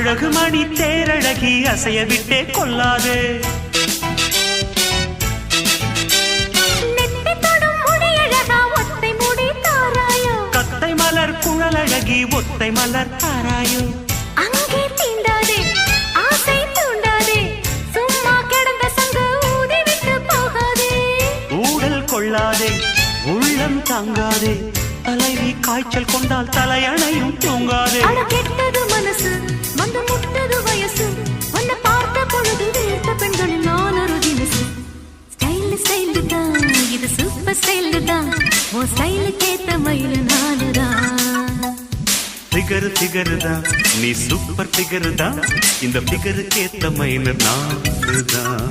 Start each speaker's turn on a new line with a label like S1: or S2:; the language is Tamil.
S1: அழகுமணி தேரழகி அசைய விட்டே கொள்ளாது. கத்தை மலர் குழலழகி ஒத்தை மலர் தாராயோ.
S2: அங்கே தீண்டாதே ஆசை தூண்டாதே சும்மா கிடந்த சங்கு ஊதிவிட்டு போகாதே.
S1: ஊடல் கொள்ளாதே உள்ளம் தாங்காதே தலைவி காய்ச்சல் கொண்டால் தலையணையும் தூங்காதே.
S2: கெட்டது மனசு வந்து முட்டது வயசு உன்னை பார்த்த பொழுது வீழ்த்த பெண்களில் நான் ஒரு தினசு. ஸ்டைல் ஸ்டைல் தான் இது சூப்பர் ஸ்டைல் தான் உன் ஸ்டைலுக்கு ஏத்த மயில் நானுதான்.
S1: ஃபிகர் ஃபிகர் தான் நீ சூப்பர் ஃபிகர் தான் இந்த ஃபிகருக்கு ஏத்த மயில் நானுதான்.